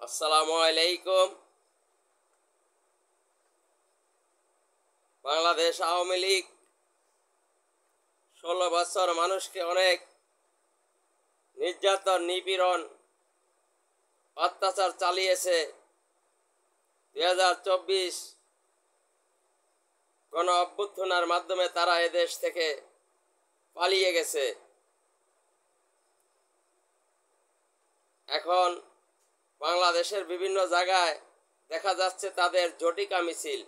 আসসালামু আলাইকুম। বাংলাদেশ আওয়ামী লীগ 16 বছর মানুষকে অনেক নির্যাতন, নিপীড়ন, অত্যাচার চালিয়েছে। 2024 গণ অভ্যুত্থানের মাধ্যমে তারা এদেশ থেকে পালিয়ে গেছে। এখন বাংলাদেশের বিভিন্ন জায়গায় দেখা যাচ্ছে তাদের ঝটিকা মিছিল।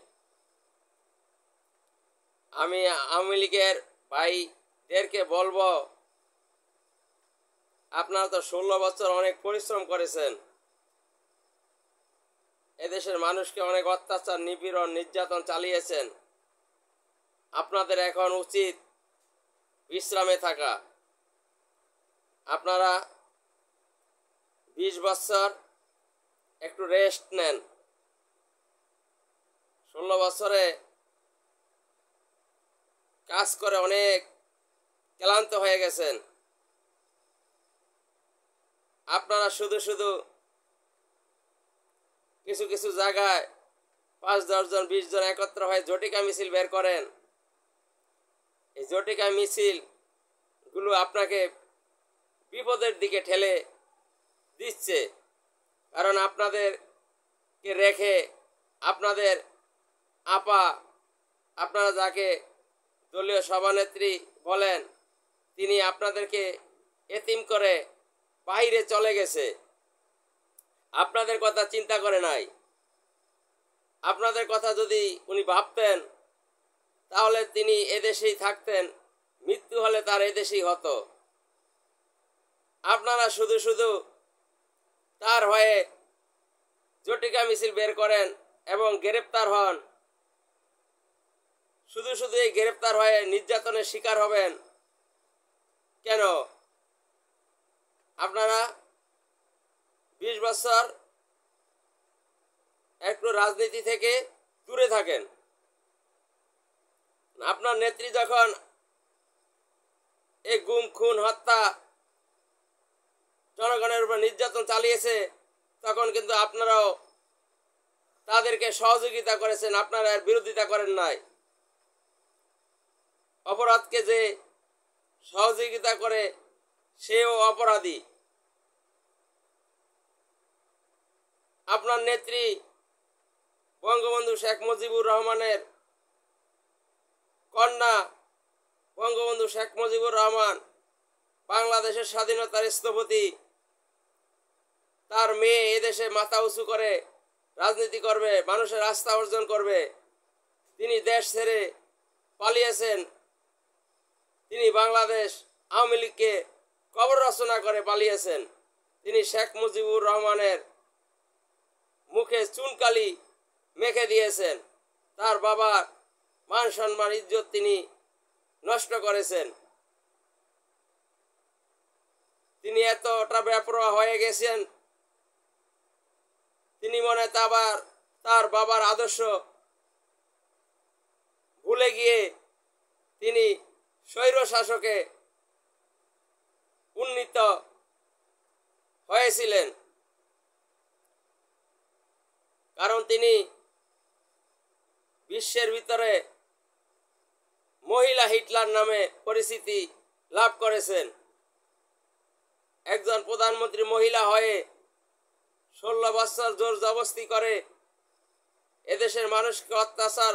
আমি আওয়ামী লীগের ভাইদেরকে বলবো, আপনারা তো 16 বছর অনেক পরিশ্রম করেছেন, এদেশের মানুষকে অনেক অত্যাচার, নিপীড়ন, নির্যাতন চালিয়েছেন। আপনাদের এখন উচিত বিশ্রামে থাকা। আপনারা 20 বছর একটু রেস্ট নেন। 16 বছরে কাজ করে অনেক ক্লান্ত হয়ে গেছেন। আপনারা শুধু শুধু কিছু কিছু জায়গায় 5-10 জন 20 জন একত্র হয়ে ঝটিকা মিছিল বের করেন। এই ঝটিকা মিছিলগুলো আপনাকে বিপদের দিকে ঠেলে দিচ্ছে। কারণ আপনাদেরকে রেখে আপনাদের আপা, আপনারা যাকে দলীয় সভানেত্রী বলেন, তিনি আপনাদেরকে এতিম করে বাইরে চলে গেছে। আপনাদের কথা চিন্তা করে নাই। আপনাদের কথা যদি উনি ভাবতেন তাহলে তিনি এদেশেই থাকতেন, মৃত্যু হলে তার এদেশেই হতো। আপনারা শুধু শুধু তার হয়ে ঝটিকা মিছিল বের করেন এবং গ্রেপ্তার হন। শুধু শুধু এই গ্রেপ্তার হয়ে নির্যাতনের শিকার হবেন কেন? আপনারা 20 বছর একটু রাজনীতি থেকে দূরে থাকেন। আপনার নেত্রী যখন এই গুম, খুন, হত্যা, জনগণের উপর নির্যাতন চালিয়েছে, তখন কিন্তু আপনারাও তাদেরকে সহযোগিতা করেছেন, আপনারা এর বিরোধিতা করেন নাই। অপরাধকে যে সহযোগিতা করে সেও অপরাধী। আপনার নেত্রী বঙ্গবন্ধু শেখ মুজিবুর রহমানের কন্যা, বঙ্গবন্ধু শেখ মুজিবুর রহমান বাংলাদেশের স্বাধীনতার স্থপতি। তার মেয়ে এদেশে মাথা উঁচু করে রাজনীতি করবে, মানুষের আস্থা অর্জন করবে। তিনি দেশ ছেড়ে পালিয়েছেন। তিনি বাংলাদেশ আওয়ামী লীগকে কবর রচনা করে পালিয়েছেন। তিনি শেখ মুজিবুর রহমানের মুখে চুনকালি মেখে দিয়েছেন। তার বাবার মান সম্মান, ইজ্জত তিনি নষ্ট করেছেন। তিনি এতটা বেপরোয়া হয়ে গেছেন, তিনি মনে তার বাবার আদর্শ ভুলে গিয়ে তিনি স্বৈর শাসকে উন্নীত হয়েছিলেন। কারণ তিনি বিশ্বের ভিতরে মহিলা হিটলার নামে পরিচিতি লাভ করেছেন। একজন প্রধানমন্ত্রী মহিলা হয়ে 16 বছর জোর জবরদস্তি করে এদেশের মানুষকে অত্যাচার,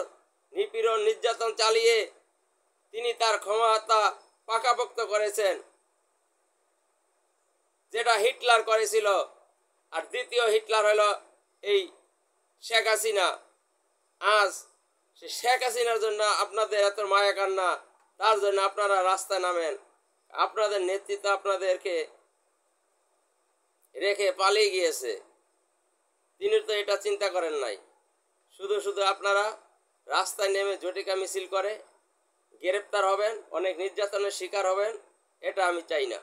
নিপীড়ন, নির্যাতন চালিয়ে তিনি তার ক্ষমতা পাকাপোক্ত করেছেন, যেটা হিটলার করেছিল। আর দ্বিতীয় হিটলার হলো এই শেখ হাসিনা। আজ সে শেখ হাসিনার জন্য আপনাদের এত মায়া কান্না, তার জন্য আপনারা রাস্তায় নামেন। আপনাদের নেতৃত্ব আপনাদেরকে রেখে পালিয়ে গিয়েছে, তিনি তো এটা চিন্তা করেন নাই। শুধু শুধু আপনারা রাস্তায় নেমে ঝটিকা মিছিল করে গ্রেপ্তার হবেন, অনেক নির্যাতনের শিকার হবেন, এটা আমি চাই না।